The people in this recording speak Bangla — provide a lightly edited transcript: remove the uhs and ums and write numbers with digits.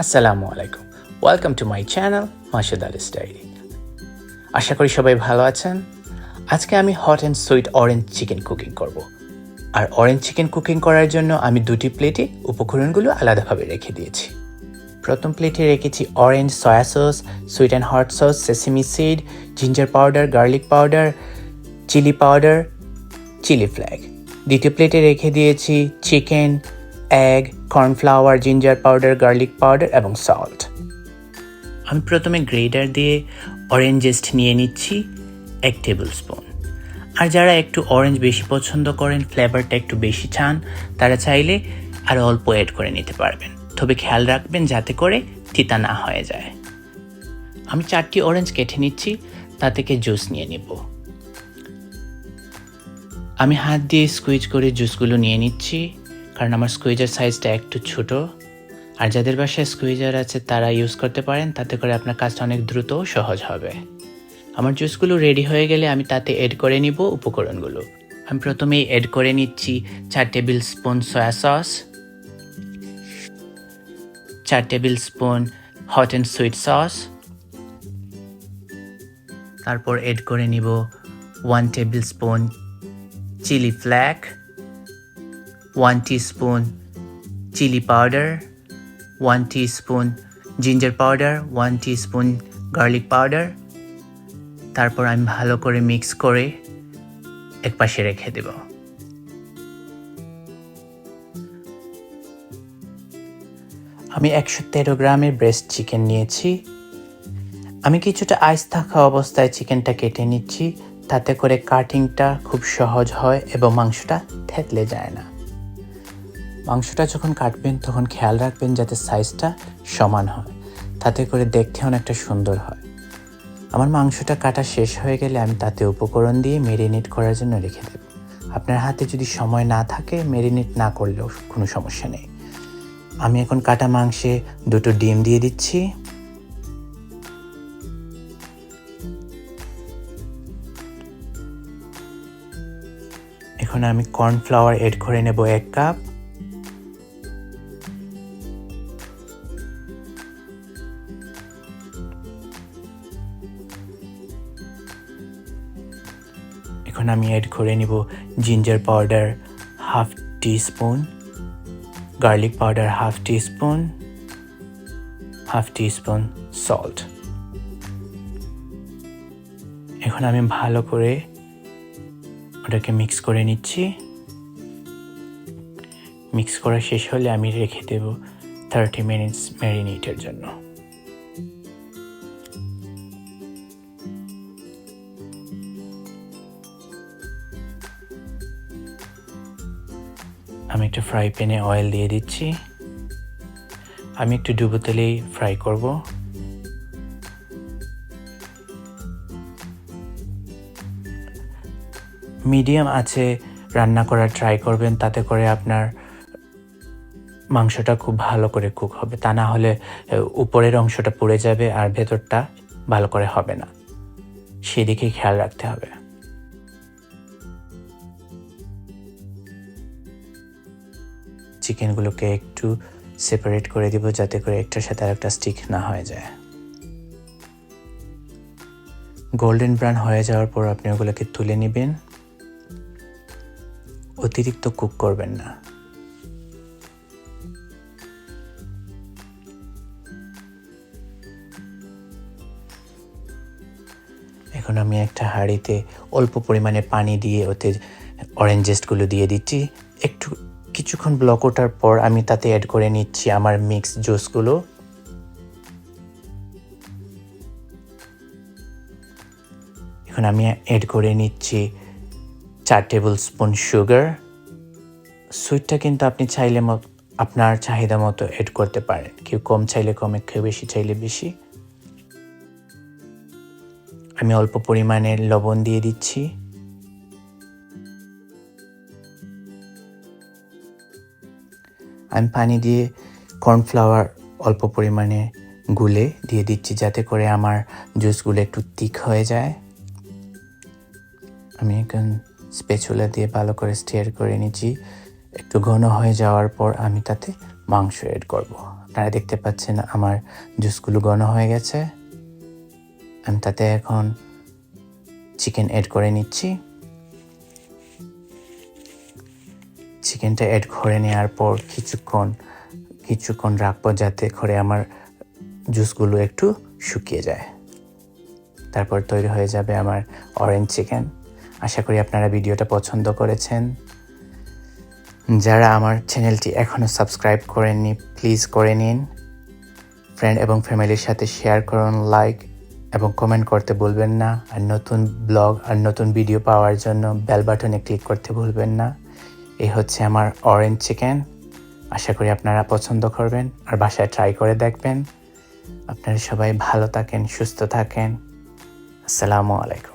আসসালামু আলাইকুম। Welcome to my channel Masud Ali's diary. আশা করি সবাই ভালো আছেন। আজকে আমি hot and sweet orange chicken cooking করব। আর অরেঞ্জ চিকেন কুকিং করার জন্য আমি দুটি প্লেটে উপকরণগুলো আলাদাভাবে রেখে দিয়েছি। প্রথম প্লেটে রেখেছি orange soya sauce, sweet and hot sauce, sesame seed, ginger powder, garlic powder, chilli powder, chilli flake. দ্বিতীয় প্লেটে রেখে দিয়েছি chicken, egg, cornflour, ginger powder, garlic powder এবং সল্ট। আমি প্রথমে গ্রেটার দিয়ে অরেঞ্জ জেস্ট নিয়ে নিচ্ছি 1 টেবিল স্পুন। আর যারা একটু অরেঞ্জ বেশি পছন্দ করেন, ফ্লেভারটা একটু বেশি চান, তারা চাইলে আরও অল্প অ্যাড করে নিতে পারবেন। তবে খেয়াল রাখবেন যাতে করে তিতা না হয়ে যায়। আমি 4টি অরেঞ্জ কেটে নিচ্ছি, তা থেকে জুস নিয়ে নিব। আমি হাত দিয়ে স্কুইজ করে জুসগুলো নিয়ে নিচ্ছি, কারণ আমার স্কুইজার সাইজটা একটু ছোট। আর যাদের বাসায় স্কুইজার আছে তারা ইউজ করতে পারেন, তাতে করে আপনার কাজটা অনেক দ্রুত ও সহজ হবে। আমার জুসগুলো রেডি হয়ে গেলে আমি তাতে অ্যাড করে নিব উপকরণগুলো। আমি প্রথমেই অ্যাড করে নিচ্ছি 4 tablespoon soya sauce, 4 tablespoon hot and sweet sauce, তারপর অ্যাড করে নিব 1 tablespoon chilli flake, 1 teaspoon chilli powder, 1 teaspoon ginger powder, 1 teaspoon garlic powder. তারপর আমি ভালো করে মিক্স করে একপাশে রেখে দেব। আমি 113 গ্রামের ব্রেস্ট চিকেন নিয়েছি। আমি কিছুটা আইস থাকা অবস্থায় চিকেনটা কেটে নিচ্ছি, তাতে করে কাটিংটা খুব সহজ হয় এবং মাংসটা থেতলে যায় না। মাংসটা যখন কাটবেন তখন খেয়াল রাখবেন যাতে সাইজটা সমান হয়, তাতে করে দেখতে অনেকটা সুন্দর হয়। আমার মাংসটা কাটা শেষ হয়ে গেলে আমি তাতে উপকরণ দিয়ে ম্যারিনেট করার জন্য রেখে দেব। আপনার হাতে যদি সময় না থাকে ম্যারিনেট না করলেও কোনো সমস্যা নেই। আমি এখন কাটা মাংসে 2টো ডিম দিয়ে দিচ্ছি। এখন আমি কর্নফ্লাওয়ার অ্যাড করে নেব 1 কাপ। এখন আমি অ্যাড করে নিব ginger powder 1/2 teaspoon, garlic powder 1/2 teaspoon, 1/2 teaspoon salt. এখন আমি ভালো করে ওটাকে মিক্স করে নিচ্ছি। মিক্স করা শেষ হলে আমি রেখে দেব 30 মিনিটস ম্যারিনেটের জন্য। আমি একটা ফ্রাই প্যানে অয়েল দিয়ে দিচ্ছি। আমি একটু ডুবো তেলেই ফ্রাই করব। মিডিয়াম আছে রান্না করার ট্রাই করবেন, তাতে করে আপনার মাংসটা খুব ভালো করে কুক হবে। তা না হলে উপরের অংশটা পুড়ে যাবে আর ভেতরটা ভালো করে হবে না, সেদিকেই খেয়াল রাখতে হবে। চিকেনগুলোকে একটু সেপারেট করে দিব, যাতে করে একটার সাথে আরেকটা স্টিক না হয়ে যায়। গোল্ডেন ব্রাউন হয়ে যাওয়ার পর আপনি ওগুলোকে তুলে নেবেন। অতিরিক্ত কুক করবেন না। এখন আমি একটা হাঁড়িতে অল্প পরিমাণে পানি দিয়ে ওতে অরেঞ্জ জেস্টগুলো দিয়ে দিচ্ছি। একটু কিছুক্ষণ ব্লক ওঠার পর আমি তাতে অ্যাড করে নিচ্ছি আমার মিক্স জুসগুলো। এখন আমি অ্যাড করে নিচ্ছি 4 টেবিল স্পুন সুগার। সুইটটা কিন্তু আপনি চাইলে আপনার চাহিদা মতো অ্যাড করতে পারেন, কেউ কম চাইলে কম, কেউ বেশি চাইলে বেশি। আমি অল্প পরিমাণে লবণ দিয়ে দিচ্ছি। আমি পানি দিয়ে কর্নফ্লাওয়ার অল্প পরিমাণে গুলে দিয়ে দিচ্ছি, যাতে করে আমার জুসগুলো একটু থিক হয়ে যায়। আমি এখন স্প্যাচুলা দিয়ে ভালো করে স্টিয়ার করে নিচ্ছি। একটু ঘন হয়ে যাওয়ার পর আমি তাতে মাংস এড করব। আপনারা দেখতে পাচ্ছেন আমার জুসগুলো ঘন হয়ে গেছে। আমি তাতে এখন চিকেন এড করে নিচ্ছি। চিকেনটা এড করে নেওয়ার পর কিছুক্ষণ রাখবো যাতে করে আমার জুসগুলো একটু শুকিয়ে যায়। তারপর তৈরি হয়ে যাবে আমার অরেঞ্জ চিকেন। আশা করি আপনারা ভিডিওটা পছন্দ করেছেন। যারা আমার চ্যানেলটি এখনও সাবস্ক্রাইব করেননি প্লিজ করে নিন। ফ্রেন্ড এবং ফ্যামিলির সাথে শেয়ার করুন, লাইক এবং কমেন্ট করতে ভুলবেন না। আর নতুন ব্লগ আর নতুন ভিডিও পাওয়ার জন্য বেল বাটনে ক্লিক করতে ভুলবেন না। এই হচ্ছে আমার অরেঞ্জ চিকেন। আশা করি আপনারা পছন্দ করবেন আর বাসায় ট্রাই করে দেখবেন। আপনারা সবাই ভালো থাকেন, সুস্থ থাকেন। আসসালামু আলাইকুম।